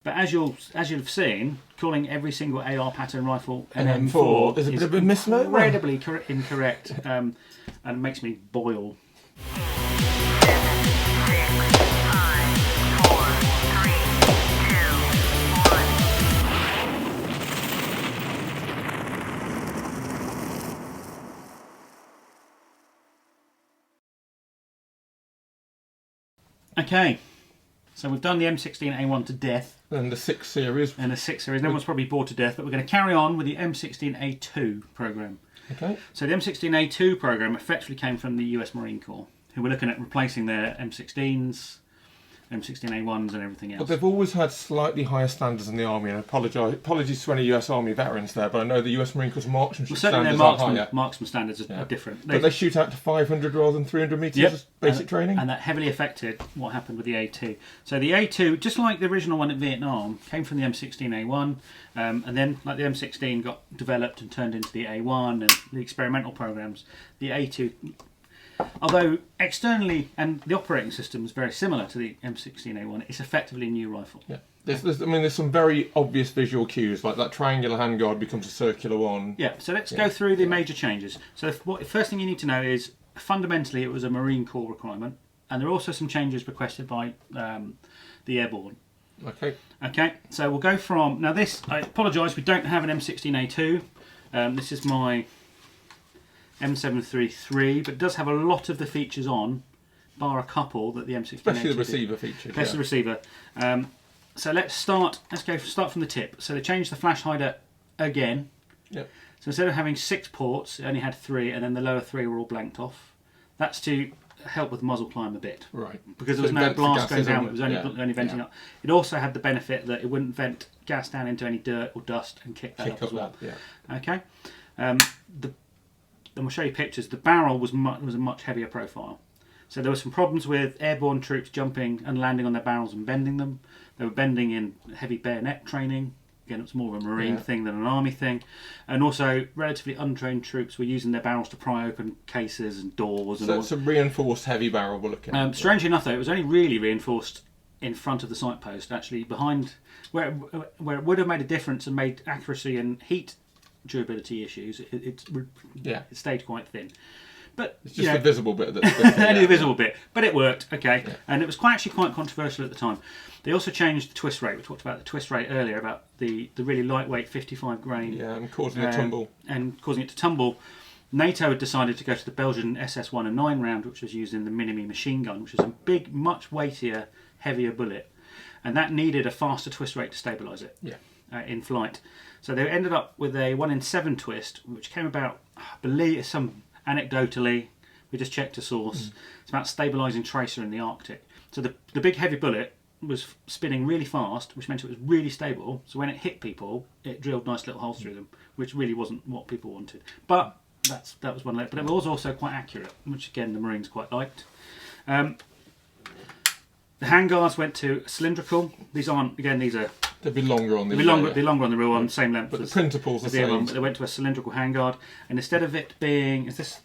But as you'll have seen, calling every single AR pattern rifle an M4 is a bit of a misnomer. Incredibly incorrect, and it makes me boil. Okay, so we've done the M16A1 to death. And the 6 series. And the 6 series. No one's probably bored to death, but we're going to carry on with the M16A2 program. Okay. So the M16A2 program effectively came from the US Marine Corps, who were looking at replacing their M16s, M16A1s and everything else. But they've always had slightly higher standards in the Army, and apologies to any US Army veterans there, but I know the US Marine Corps marksmanship standards are higher. Marksman standards are different. But they shoot out to 500 rather than 300 metres as basic training. And that heavily affected what happened with the A2. So the A2, just like the original one at Vietnam, came from the M16A1, and then like the M16 got developed and turned into the A1 and the experimental programs, the A2... Although externally, and the operating system is very similar to the M16A1, it's effectively a new rifle. Yeah, there's some very obvious visual cues, like that triangular handguard becomes a circular one. Yeah, so let's go through the major changes. So the first thing you need to know is, fundamentally it was a Marine Corps requirement, and there are also some changes requested by the Airborne. Okay. Okay, so we'll go from... Now this, I apologise, we don't have an M16A2. This is my M733, but it does have a lot of the features on, bar a couple that the M16A2 especially the receiver features. Especially the receiver. So let's start from the tip. So they changed the flash hider again. Yep. So instead of having 6 ports, it only had 3, and then the lower 3 were all blanked off. That's to help with muzzle climb a bit. Right. Because there was no blast going down, it was only venting up. It also had the benefit that it wouldn't vent gas down into any dirt or dust and kick that up as well. Okay. And we'll show you pictures. The barrel was a much heavier profile. So there were some problems with airborne troops jumping and landing on their barrels and bending them. They were bending in heavy bayonet training. Again, it was more of a Marine thing than an Army thing. And also, relatively untrained troops were using their barrels to pry open cases and doors. So it's a reinforced heavy barrel we're looking at. Strangely enough, though, it was only really reinforced in front of the sight post, actually behind, where it would have made a difference and made accuracy and heat durability issues. It stayed quite thin. But it's just the visible bit. Only the visible bit, but it worked. Okay, and it was actually quite controversial at the time. They also changed the twist rate. We talked about the twist rate earlier, about the really lightweight 55 grain. Yeah, and causing it to tumble. And causing it to tumble. NATO had decided to go to the Belgian SS1 and 9 round, which was used in the Minimi machine gun, which is a big, much weightier, heavier bullet, and that needed a faster twist rate to stabilise it in flight. So they ended up with a 1 in 7 twist, which came about, I believe, anecdotally, we just checked a source. It's about stabilising tracer in the Arctic. So the big heavy bullet was spinning really fast, which meant it was really stable. So when it hit people, it drilled nice little holes through them, which really wasn't what people wanted. But that was one of it. But it was also quite accurate, which again the Marines quite liked. The handguards went to cylindrical. These aren't, again, these are... They'd be longer on the... They'd be longer on the real one, same length. But the principle's the same. But they went to a cylindrical handguard, and instead of it being... Is this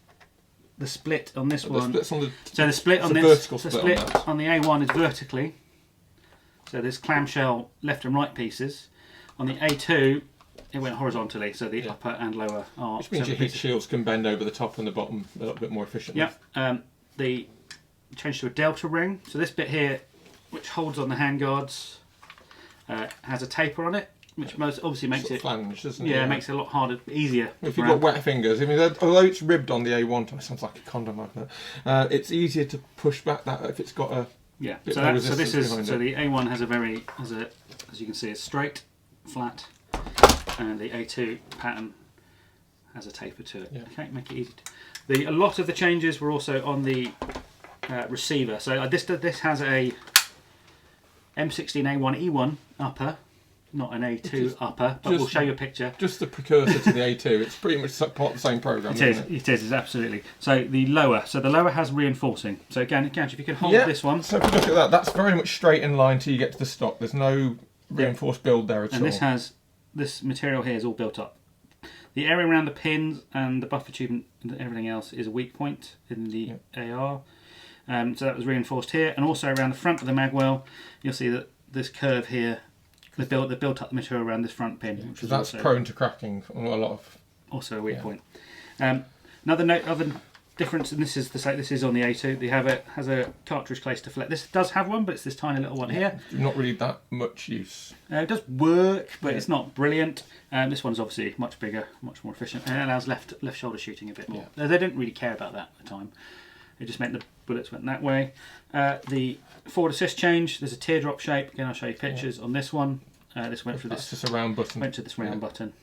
the split on this one? The split's on the... So the split on this... vertical the split on the A1 is vertically. So there's clamshell left and right pieces. On the A2, it went horizontally, so the upper and lower are... Which means your heat shields can bend over the top and the bottom a little bit more efficiently. Yeah. The changed to a delta ring. So this bit here, which holds on the handguards, has a taper on it, which most obviously makes it flange, doesn't it? Yeah, makes it a lot harder, easier. If you've got wet fingers, I mean, although it's ribbed on the A1, it sounds like a condom, doesn't it? It's easier to push back that if it's got a bit more resistance so the A1 has a as you can see, a straight, flat, and the A2 pattern has a taper to it. Yeah. Okay, make it easy. A lot of the changes were also on the receiver. So this has a M16A1E1 upper, not an A2 upper, but we'll show you a picture. Just the precursor to the A2. It's pretty much part of the same program. It is absolutely. So the lower has reinforcing. So again, if you can hold this one. So if you look at that, that's very much straight in line till you get to the stock. There's no reinforced build there at all. And this material here is all built up. The area around the pins and the buffer tube and everything else is a weak point in the AR. So that was reinforced here, and also around the front of the magwell, you'll see that this curve here They built up the material around this front pin, because that's prone to cracking on a lot of. Also a weak point. Other difference, and this is on the A2. It has a cartridge case deflect. This does have one, but it's this tiny little one here. Not really that much use. It does work, but it's not brilliant. This one's obviously much bigger, much more efficient, and it allows left shoulder shooting a bit more. They didn't really care about that at the time. It just meant the bullets went that way. The forward assist change. There's a teardrop shape. Again, I'll show you pictures on this one. This went for this. Just a round button. Went to this round button.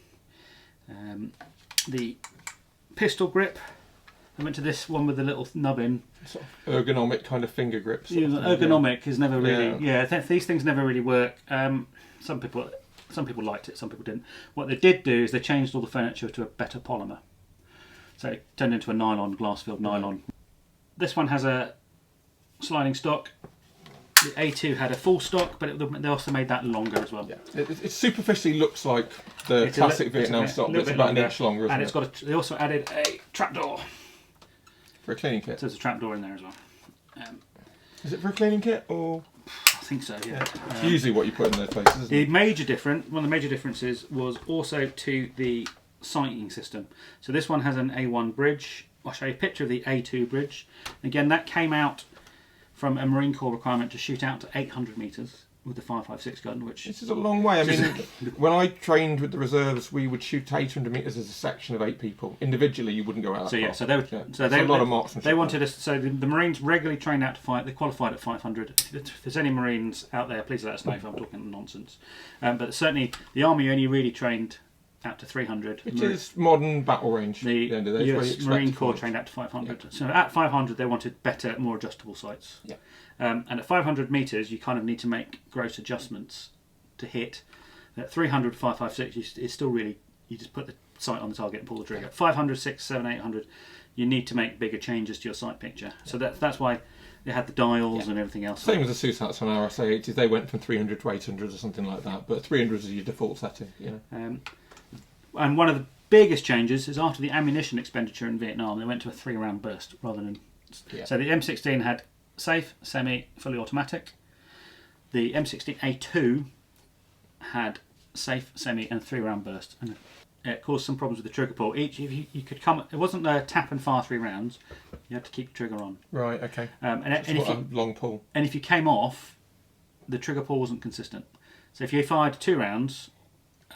The pistol grip. I went to this one with the little nubbin. Sort of ergonomic kind of finger grips. Ergonomic is never really. These things never really work. Some people liked it, some people didn't. What they did do is they changed all the furniture to a better polymer. So it turned into a nylon, glass-filled nylon. This one has a sliding stock. The A2 had a full stock, but they also made that longer as well. Yeah. It superficially looks like the classic Vietnam stock, but it's about an inch longer, isn't it? And they also added a trapdoor. For a cleaning kit? So there's a trapdoor in there as well. Is it for a cleaning kit, or...? I think so, yeah. It's usually what you put in those places, isn't it? One of the major differences was also to the sighting system. So this one has an A1 bridge. I'll show you a picture of the A2 bridge. Again, that came out from a Marine Corps requirement to shoot out to 800 metres with the 5.56 gun, which... This is a long way. I mean, when I trained with the reserves, we would shoot 800 metres as a section of 8 people. Individually, you wouldn't go out that far. So they a lot of marksmanship. They wanted us... So the Marines regularly trained out to fight. They qualified at 500. If there's any Marines out there, please let us know if I'm talking nonsense. But certainly, the Army only really trained out to 300. Which is modern battle range. The US Marine Corps trained out to 500. Yeah. So at 500, they wanted better, more adjustable sights. Yeah. And at 500 metres, you kind of need to make gross adjustments to hit. At 300, 5.56, it's still really, you just put the sight on the target and pull the trigger. 500, 6, 7, 800, you need to make bigger changes to your sight picture. So that's why they had the dials and everything else. Same as the Susats on our SA80s, they went from 300 to 800 or something like that, but 300 is your default setting. And one of the biggest changes is after the ammunition expenditure in Vietnam, they went to a 3-round burst rather than... So the M16 had safe, semi, fully automatic. The M16A2 had safe, semi, and 3-round burst, and it caused some problems with the trigger pull. You could come. It wasn't a tap and fire 3 rounds. You had to keep the trigger on. Right. Okay. And if you, long pull. And if you came off, the trigger pull wasn't consistent. So if you fired 2 rounds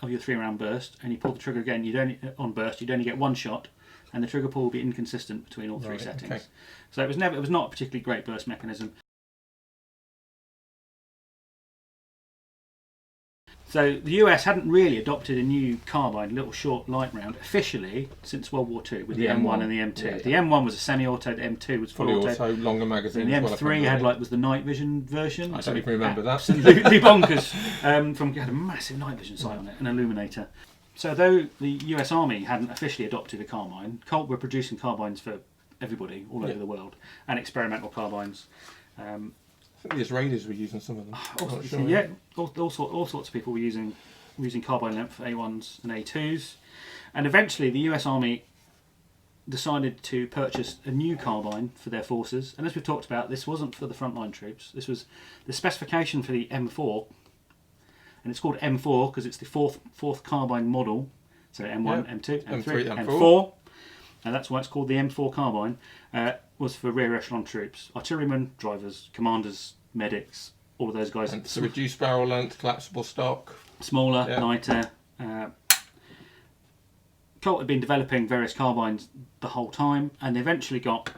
of your 3-round burst and you pulled the trigger again, you'd only get 1 shot, and the trigger pull would be inconsistent between all 3 settings. Okay. So it was not a particularly great burst mechanism. So the US hadn't really adopted a new carbine, little short light round, officially since World War II with the M1 and the M2. Yeah. The M1 was a semi-auto, the M2 was fully auto, longer magazine. And the M3 was the night vision version. I don't even remember that. Absolutely bonkers. Had a massive night vision sight on it, an illuminator. So though the US Army hadn't officially adopted a carbine, Colt were producing carbines for everybody all over the world, and experimental carbines. The Israelis were using some of them. All sorts of people were using carbine length A1s and A2s, and eventually the US Army decided to purchase a new carbine for their forces. And as we've talked about, this wasn't for the frontline troops. This was the specification for the M4, and it's called M4 because it's the fourth carbine model. So M1, M2, M3, M4. And that's why it's called the M4 carbine, was for rear echelon troops. Artillerymen, drivers, commanders, medics, all of those guys. And it's a reduced barrel length, collapsible stock. Smaller, lighter. Colt had been developing various carbines the whole time, and they eventually got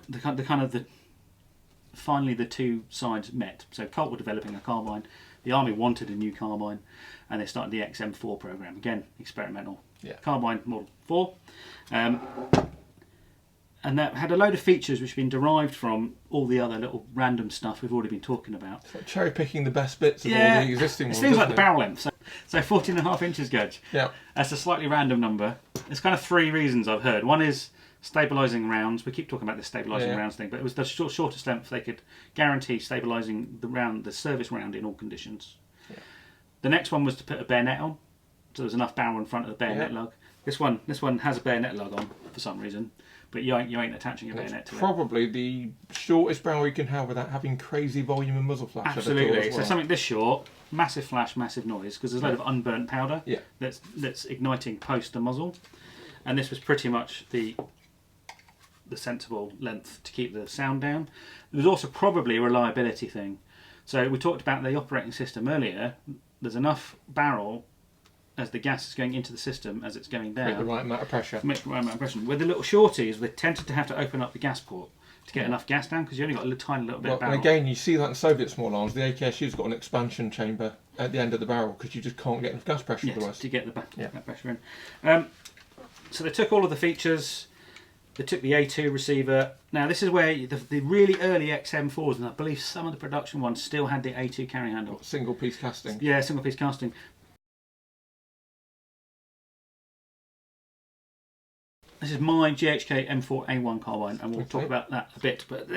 finally the two sides met. So Colt were developing a carbine, the Army wanted a new carbine, and they started the XM4 program. Again, experimental. Carbine Model 4. And that had a load of features which have been derived from all the other little random stuff we've already been talking about. It's like cherry picking the best bits of all the existing ones. It's things like the barrel length. So 14.5 inches gauge. Yeah. That's a slightly random number. There's kind of 3 reasons I've heard. One is stabilising rounds. We keep talking about this stabilising rounds thing, but it was the shortest length they could guarantee stabilising the service round in all conditions. Yeah. The next one was to put a bayonet on, so there was enough barrel in front of the bayonet lug. This one has a bayonet lug on for some reason, but you ain't attaching a bayonet to it. Probably the shortest barrel you can have without having crazy volume and muzzle flash. Absolutely. So something this short, massive flash, massive noise, because there's a load of unburnt powder that's igniting post the muzzle, and this was pretty much the sensible length to keep the sound down. There was also probably a reliability thing. So we talked about the operating system earlier. There's enough barrel as the gas is going into the system as it's going down. Make the right amount of pressure. Make the right amount of pressure. With the little shorties, they tended to have to open up the gas port to get enough gas down, because you only got a tiny little bit of barrel. And again, you see that in Soviet small arms. The AKSU's got an expansion chamber at the end of the barrel because you just can't get enough gas pressure otherwise. To get the pressure in. So they took all of the features. They took the A2 receiver. Now this is where the really early XM4s, and I believe some of the production ones, still had the A2 carry handle. Single piece casting. Yeah, single piece casting. This is my GHK M4A1 Carbine, and we'll talk about that a bit. But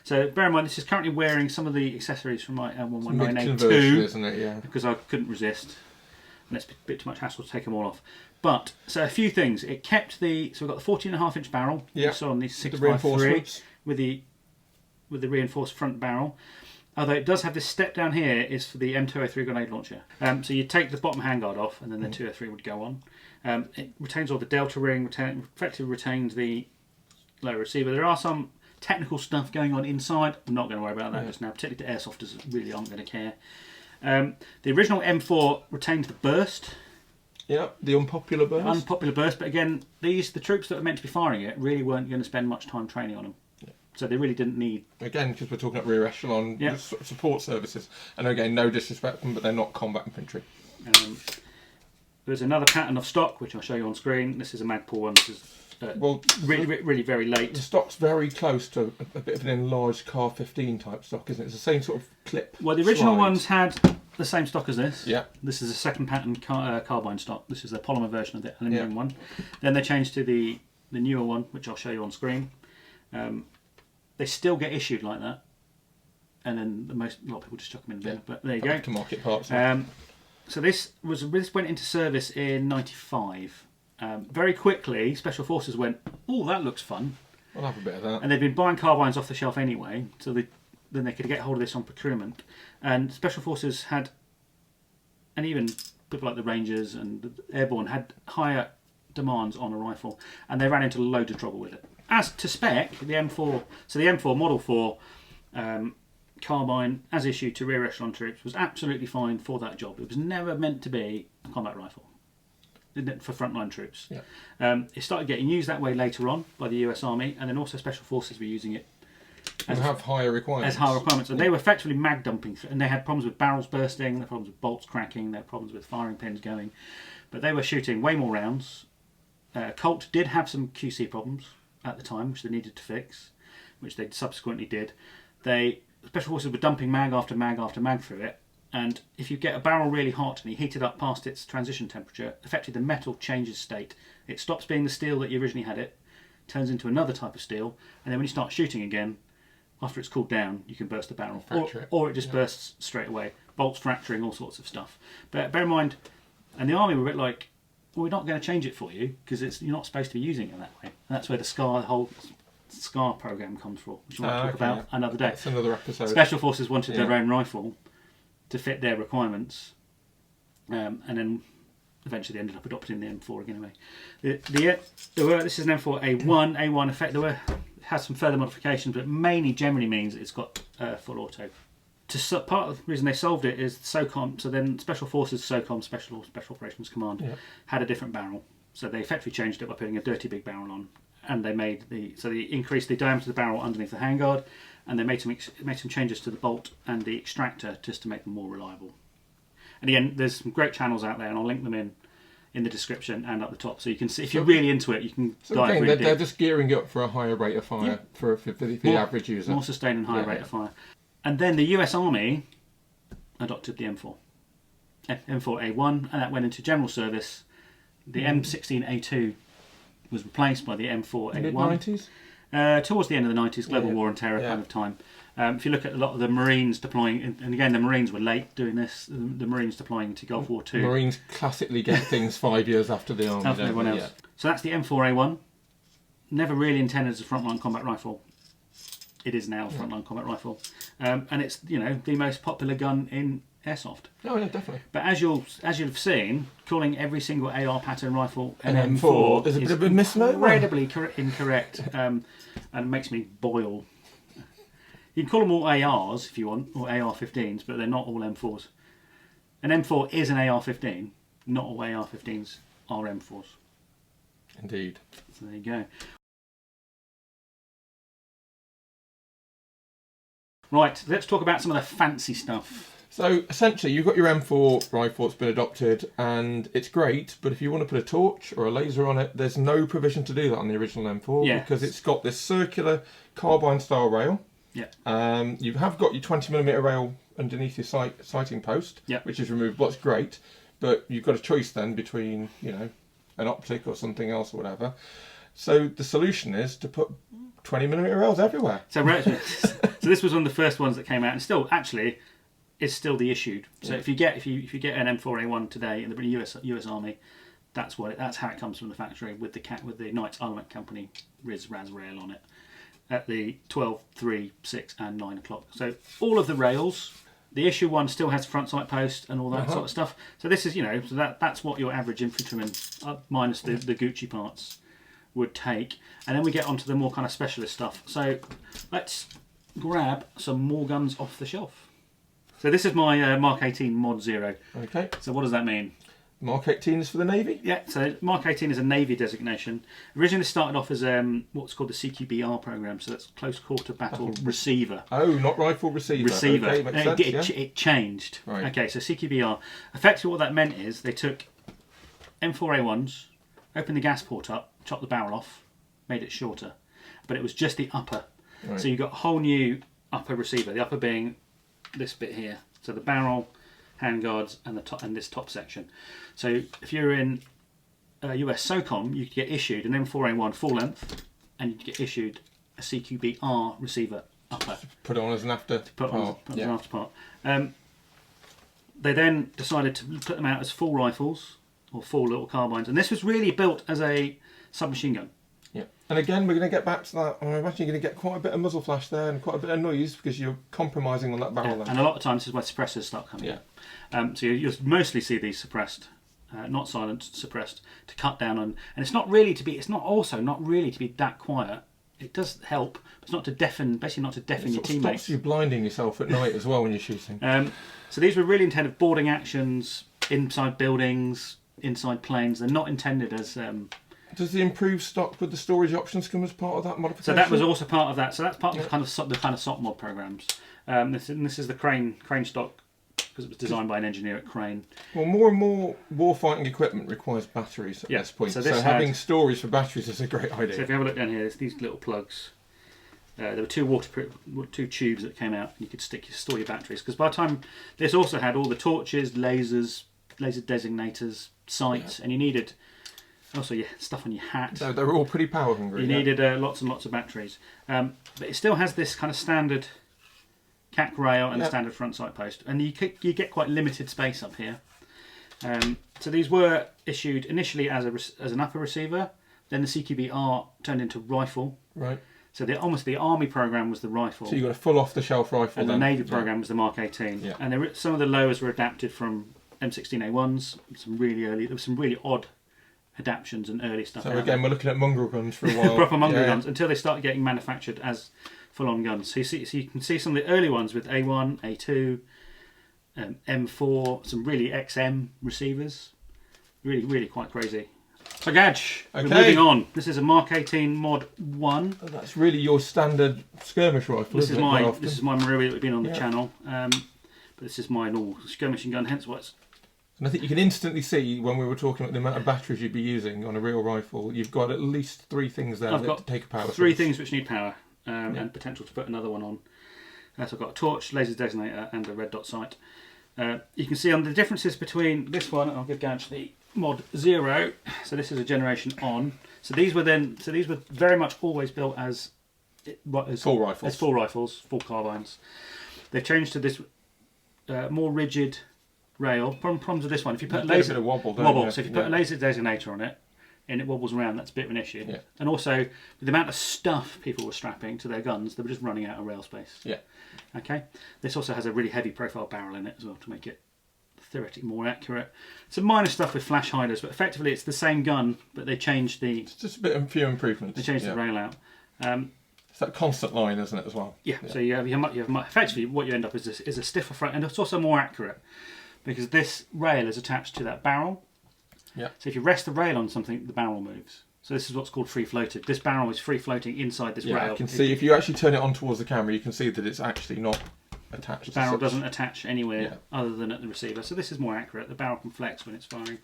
so bear in mind, this is currently wearing some of the accessories from my M119A2, isn't it? Yeah. Because I couldn't resist, and it's a bit too much hassle to take them all off. But so a few things. It kept so we've got the 14.5-inch barrel. Yeah. So on the 6.53 with the reinforced front barrel. Although it does have this step down here is for the M203 grenade launcher. So you take the bottom handguard off, and then the 203 would go on. It retains all the delta ring, effectively retains the lower receiver. There are some technical stuff going on inside. I'm not going to worry about that just now, particularly to airsofters really aren't going to care. The original M4 retains the burst. Yeah, the unpopular burst. Unpopular burst, but again, the troops that were meant to be firing it really weren't going to spend much time training on them. Yeah. So they really didn't need... Again, because we're talking about rear echelon support services. And again, no disrespect to them, but they're not combat infantry. There's another pattern of stock, which I'll show you on screen. This is a Magpul one. This is really very late. The stock's very close to a bit of an enlarged AR-15 type stock, isn't it? It's the same sort of clip. Well, the original ones had the same stock as this. Yeah. This is a second pattern carbine stock. This is the polymer version of the aluminium one. Then they changed to the newer one, which I'll show you on screen. They still get issued like that, and then a lot of people just chuck them in the bin. But there you go. To market parts. So this went into service in '95. Very quickly, Special Forces went, "Oh, that looks fun." I'll have a bit of that. And they've been buying carbines off the shelf anyway, so then they could get hold of this on procurement. And Special Forces had, and even people like the Rangers and the Airborne had higher demands on a rifle, and they ran into loads of trouble with it. As to spec, the M4, so the M4 Model 4 carbine, as issued to rear echelon troops, was absolutely fine for that job. It was never meant to be a combat rifle for frontline troops. Yeah. It started getting used that way later on by the US Army, and then also Special Forces were using it as higher requirements. And they were effectively mag dumping, and they had problems with barrels bursting, they had problems with bolts cracking, they had problems with firing pins going, but they were shooting way more rounds. Colt did have some QC problems at the time, which they needed to fix, which they subsequently did. Special Forces were dumping mag after mag after mag through it, and if you get a barrel really hot and you heat it up past its transition temperature, effectively the metal changes state. It stops being the steel that you originally had it, turns into another type of steel, and then when you start shooting again, after it's cooled down, you can burst the barrel, or it just bursts straight away. Bolts fracturing, all sorts of stuff. But bear in mind, and the Army were a bit like, well, we're not going to change it for you because you're not supposed to be using it that way. And that's where the whole SCAR program comes from, which we might talk about another day. That's another episode. Special Forces wanted their own rifle to fit their requirements, and then eventually they ended up adopting the M4 again. Anyway, this is an M4A1. A1 effect. Has some further modifications, but mainly generally means it's got full auto. Part of the reason they solved it is SOCOM. So then Special Forces, SOCOM, Special Operations Command, had a different barrel. So they effectively changed it by putting a dirty big barrel on, and they made they increased the diameter of the barrel underneath the handguard, and they made some changes to the bolt and the extractor just to make them more reliable. And again, there's some great channels out there, and I'll link them in the description and up the top, so you can see if you're really into it, you can dive really deep. They're just gearing up for a higher rate of fire for the average user. More sustained and higher rate of fire. And then the US Army adopted the M4, M4A1, and that went into general service. The M16A2 was replaced by the M4A1. Mid-90s? Towards the end of the 90s, global war and terror kind of time. If you look at a lot of the Marines deploying, and again, the Marines were late doing this, the Marines deploying to Gulf War II. Marines classically get things 5 years after the Army. After everyone else. Yeah. So that's the M4A1. Never really intended as a frontline combat rifle. It is now a frontline combat rifle. And it's, you know, the most popular gun in Airsoft. Oh yeah, definitely. But as you've seen, calling every single AR pattern rifle an M4 is a bit of a misnomer. Incredibly incorrect, and it makes me boil. You can call them all ARs if you want, or AR-15s, but they're not all M4s. An M4 is an AR-15. Not all AR-15s are M4s. Indeed. So there you go. Right, let's talk about some of the fancy stuff. So essentially, you've got your M4 rifle, it's been adopted, and it's great, but if you want to put a torch or a laser on it, there's no provision to do that on the original M4 because it's got this circular carbine style rail. Yeah. You have got your 20mm rail underneath your sighting post, which is removed. That's great, but you've got a choice then between, you know, an optic or something else or whatever. So the solution is to put 20mm rails everywhere. So this was one of the first ones that came out, and still actually is still the issued. So if you get an M4A1 today in the US Army, that's how it comes from the factory with the Knights Armament Company Raz rail on it at the 12, 3, 6 and 9 o'clock. So all of the rails, the issue one still has front sight post and all that sort of stuff. So this is, you know, so that's what your average infantryman, minus the Gucci parts, would take. And then we get onto the more kind of specialist stuff. So let's grab some more guns off the shelf. So this is my Mark 18 Mod 0. Okay. So what does that mean? Mark 18 is for the Navy? Yeah, so Mark 18 is a Navy designation. Originally started off as what's called the CQBR program, so that's Close Quarter Battle Receiver. Oh, not rifle receiver. Receiver. Okay, makes sense, it changed. Right. Okay, so CQBR. Effectively what that meant is they took M4A1s, opened the gas port up, chopped the barrel off, made it shorter. But it was just the upper. Right. So you got a whole new upper receiver, the upper being this bit here. So the barrel, handguards, and the top, and this top section. So if you're in US SOCOM, you could get issued an M4A1 full length, and you could get issued a CQBR receiver upper. Put on as an after part. As an after part. They then decided to put them out as full rifles or full little carbines, and this was really built as a submachine gun. Yeah, and again, we're going to get back to that. I imagine you're going to get quite a bit of muzzle flash there and quite a bit of noise because you're compromising on that barrel. Yeah, and a lot of times this is where suppressors start coming in. So you'll mostly see these suppressed, not silenced, suppressed, to cut down on. And it's not really to be. It's not also not really to be that quiet. It does help, but it's not to deafen. Basically, not to deafen your teammates. Stops you blinding yourself at night as well when you're shooting. So these were really intended boarding actions inside buildings, inside planes. They're not intended as. Does the improved stock with the storage options come as part of that modification? So that was also part of that. So that's part of the kind of SOPMOD programs. This is the crane stock because it was designed by an engineer at Crane. Well, more and more warfighting equipment requires batteries at this point. So having storage for batteries is a great idea. So if you have a look down here, there's these little plugs. There were two tubes that came out, and you could store your batteries. Because by the time this also had all the torches, lasers, laser designators, sights, and you needed. Also, stuff on your hat. They were all pretty power hungry. You needed lots and lots of batteries. But it still has this kind of standard CAC rail and standard front sight post. And you get quite limited space up here. So these were issued initially as an upper receiver. Then the CQB-R turned into rifle. Right. So the Army program was the rifle. So you got a full off-the-shelf rifle. And the Navy program was the Mark 18. Yeah. And some of the lowers were adapted from M16A1s. There was some really odd adaptions and early stuff. So again, we're looking at mongrel guns for a while. Proper mongrel guns until they started getting manufactured as full-on guns. So you can see some of the early ones with A1, A2, M4, some really XM receivers. Really, really quite crazy. So Gadge, we're moving on. This is a Mark 18 Mod 1. That's really your standard skirmish rifle. This is my Marui that we've been on the channel. But this is my normal skirmishing gun, hence why it's. And I think you can instantly see when we were talking about the amount of batteries you'd be using on a real rifle, you've got at least 3 things there that take a power source. 3 things which need power and potential to put another one on. So I've got a torch, laser designator and a red dot sight. You can see on the differences between this one, I'll give Gadge the Mod 0. So this is a generation on. So these were very much always built as full rifles. It's full rifles, full carbines. They've changed to this more rigid rail. Problems with this one, if you put a laser... a bit of wobble, so if you put a laser designator on it, and it wobbles around, that's a bit of an issue. Yeah. And also, with the amount of stuff people were strapping to their guns, they were just running out of rail space. Yeah. Okay. This also has a really heavy profile barrel in it as well to make it theoretically more accurate. Some minor stuff with flash hiders, but effectively it's the same gun, but they changed the... It's just a few improvements. They changed the rail out. It's that constant line, isn't it, as well? Yeah. So you have effectively what you end up is a stiffer front, and it's also more accurate because this rail is attached to that barrel. Yeah. So if you rest the rail on something, the barrel moves. So this is what's called free floated. This barrel is free floating inside this rail. I can see if you actually turn it on towards the camera, you can see that it's actually not attached. The barrel doesn't attach anywhere other than at the receiver. So this is more accurate. The barrel can flex when it's firing.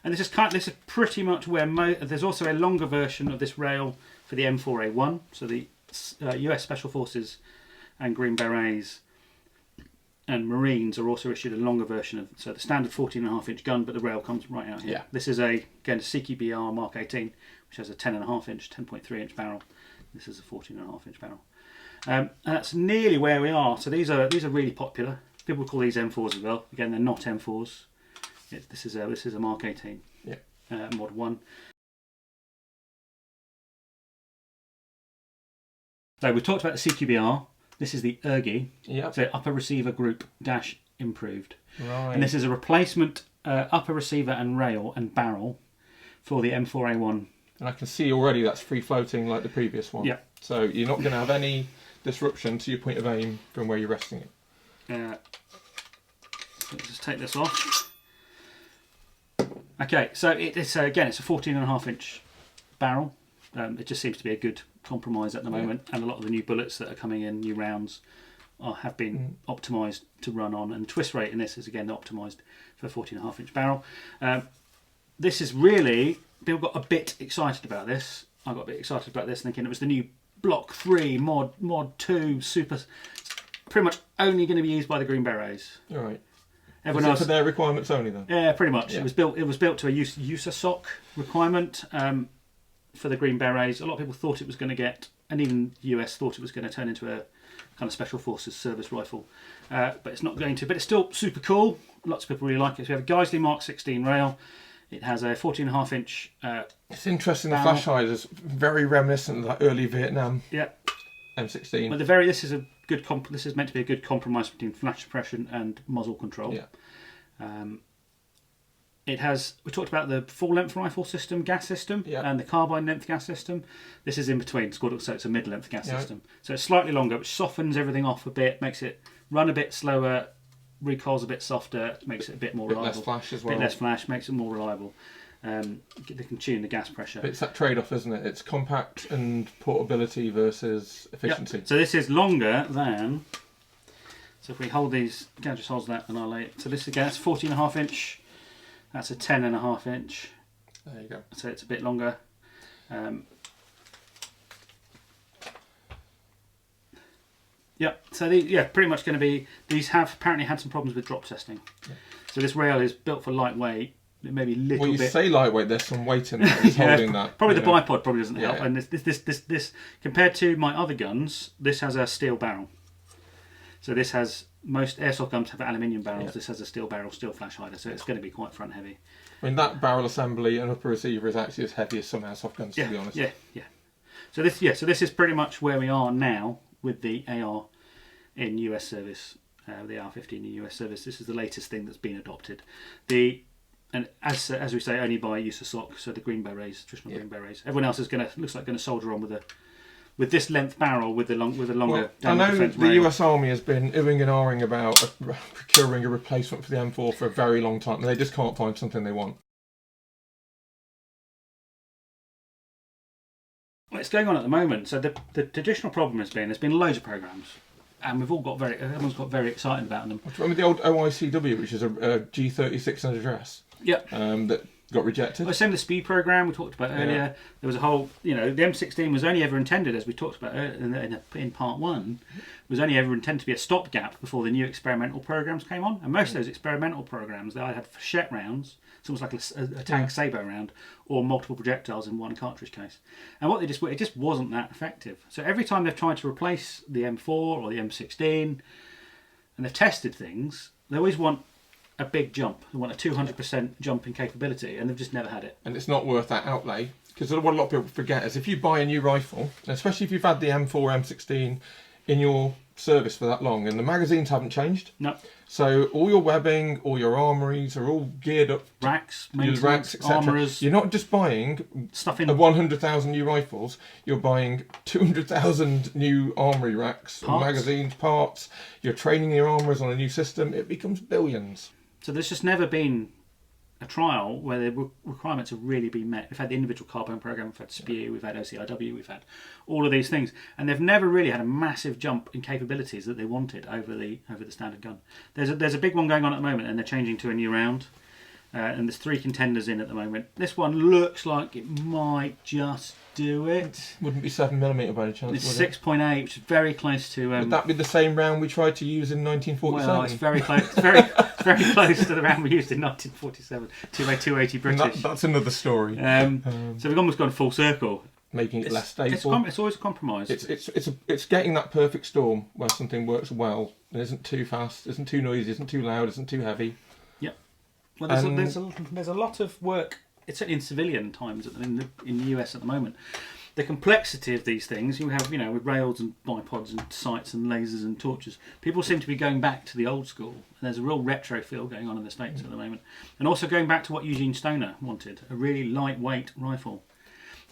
And this is pretty much where there's also a longer version of this rail for the M4A1. So the US Special Forces and Green Berets and Marines are also issued a longer version of the standard 14.5-inch gun, but the rail comes right out here. Yeah. This is again a CQBR Mark 18, which has a 10.5-inch, 10.3-inch barrel. This is a 14.5-inch barrel. And that's nearly where we are. So these are really popular. People call these M4s as well. Again, they're not M4s. This is a Mark 18. Yeah. Mod 1. So we've talked about the CQBR. This is the URG-I. Yep. So upper receiver group dash improved. Right. And this is a replacement upper receiver and rail and barrel for the M4A1. And I can see already that's free floating like the previous one. Yeah. So you're not going to have any disruption to your point of aim from where you're resting it. So let's just take this off. Okay, so it's a 14.5-inch barrel. It just seems to be a good compromise at the moment, and a lot of the new bullets that are coming in, new rounds, have been optimised to run on, and twist rate in this is again optimised for a 14.5-inch barrel. This is really, people got a bit excited about this. I got a bit excited about this thinking it was the new Block 3 Mod 2 Super, pretty much only going to be used by the Green Berets. Right. Everyone else, for their requirements only then? Yeah, pretty much. Yeah. It was built to a USASOC requirement for the Green Berets. A lot of people thought it was going to get, and even the US thought it was going to turn into a kind of Special Forces service rifle, but it's not going to. But it's still super cool. Lots of people really like it. So we have a Geisley Mark 16 rail. It has a 14.5-inch. It's interesting. The flash hiders very reminiscent of like early Vietnam. Yeah. M16. But this is a good. This is meant to be a good compromise between flash suppression and muzzle control. Yeah. It has. We talked about the full-length rifle system, gas system, and the carbine length gas system. This is in between. So it's a mid-length gas system. So it's slightly longer, which softens everything off a bit, makes it run a bit slower, recoils a bit softer, makes it a bit more reliable. Less flash as well. Bit less flash, makes it more reliable. They can tune the gas pressure. But it's that trade-off, isn't it? It's compact and portability versus efficiency. So this is longer than. So if we hold these, Gadge holds that, and I'll lay it. So this again, that's 14.5-inch. That's a 10.5-inch. There you go. So it's a bit longer. So pretty much going to be. These have apparently had some problems with drop testing. Yeah. So this rail is built for lightweight. It may be a little bit. Well, you say lightweight. There's some weight in there. It's holding that. Probably the bipod probably doesn't help. And this compared to my other guns, this has a steel barrel. So this has. Most airsoft guns have aluminium barrels. Yeah. This has a steel barrel, steel flash hider, so it's going to be quite front heavy. I mean, that barrel assembly and upper receiver is actually as heavy as some airsoft guns, to be honest. Yeah. So this is pretty much where we are now with the AR in US service, the AR-15 in US service. This is the latest thing that's been adopted. And as we say, only by USASOC, so the Green Berets, traditional Green Berets. Everyone else is looks like going to soldier on with this length barrel with the longer. Well, I know the US Army has been oohing and ahhing about procuring a replacement for the M4 for a very long time, and they just can't find something they want. Well, it's going on at the moment. So the traditional problem has been there's been loads of programs, and everyone's got very excited about them. Remember the old OICW, which is a G36 and address? Yeah. That got rejected. Well, same with the speed program we talked about earlier. Yeah. There was a whole, the M16 was only ever intended, as we talked about in part 1, was only ever intended to be a stopgap before the new experimental programs came on. And most of those experimental programs, they either had flechette rounds, so it was like a tank saber round, or multiple projectiles in one cartridge case. And what it just wasn't that effective. So every time they've tried to replace the M4 or the M16, and they've tested things, they always want a big jump. They want a 200% jump in capability, and they've just never had it. And it's not worth that outlay, because what a lot of people forget is if you buy a new rifle, especially if you've had the M4, M16 in your service for that long, and the magazines haven't changed. No. So all your webbing, all your armories are all geared up. Racks, racks, etc. armourers. You're not just buying stuff in 100,000 new rifles. You're buying 200,000 new armoury racks, magazines, parts. You're training your armourers on a new system. It becomes billions. So there's just never been a trial where the requirements have really been met. We've had the individual carbine program, we've had SPU, we've had OCIW, we've had all of these things, and they've never really had a massive jump in capabilities that they wanted over the standard gun. There's a big one going on at the moment, and they're changing to a new round, and there's 3 contenders in at the moment. This one looks like it might just do it. Wouldn't be 7mm by any chance. It's 6.8, which is very close to. Would that be the same round we tried to use in 1947? Well, it's very close. It's very close to the round we used in 1947. 280 British. That's another story. So we've almost gone full circle. Making it less stable. It's always a compromise. It's getting that perfect storm where something works well and isn't too fast, isn't too noisy, isn't too loud, isn't too heavy. Yep. Well, there's a lot of work. It's certainly in civilian times in the US at the moment. The complexity of these things, you have, with rails and bipods and sights and lasers and torches. People seem to be going back to the old school, and there's a real retro feel going on in the States at the moment. And also going back to what Eugene Stoner wanted, a really lightweight rifle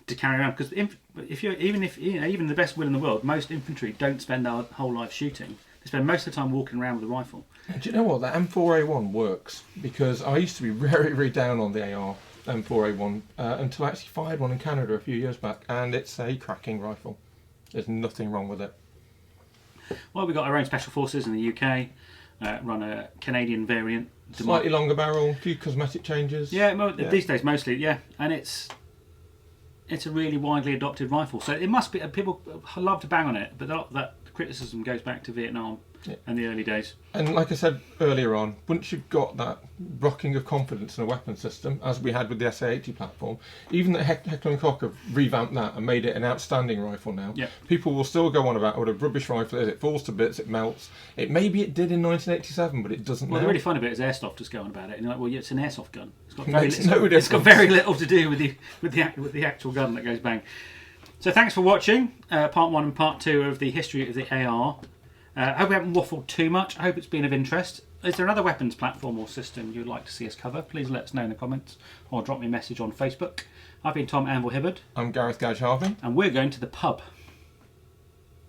to carry around. Because even the best will in the world, most infantry don't spend their whole life shooting. They spend most of the time walking around with a rifle. Do you know what? The M4A1 works, because I used to be very, very down on the AR. M4A1 until I actually fired one in Canada a few years back, and it's a cracking rifle. There's nothing wrong with it. Well, we've got our own special forces in the UK, run a Canadian variant. Slightly longer barrel, a few cosmetic changes. Yeah, these days mostly, yeah. And it's a really widely adopted rifle. So it must be, people love to bang on it, but that criticism goes back to Vietnam and the early days. And like I said earlier on, once you've got that rocking of confidence in a weapon system, as we had with the SA80 platform, even that Heckler & Koch have revamped that and made it an outstanding rifle now. Yeah. People will still go on about what a rubbish rifle is. It falls to bits, it melts. Maybe it did in 1987, but it doesn't now. The really funny bit is Airsoft just going about it. And you're like, well, yeah, it's an airsoft gun. It's got very little to do with the actual gun that goes bang. So thanks for watching part 1 and part 2 of the history of the AR. I hope we haven't waffled too much. I hope it's been of interest. Is there another weapons platform or system you'd like to see us cover? Please let us know in the comments or drop me a message on Facebook. I've been Tom Anvil Hibberd. I'm Gareth Gadge Harvey. And we're going to the pub.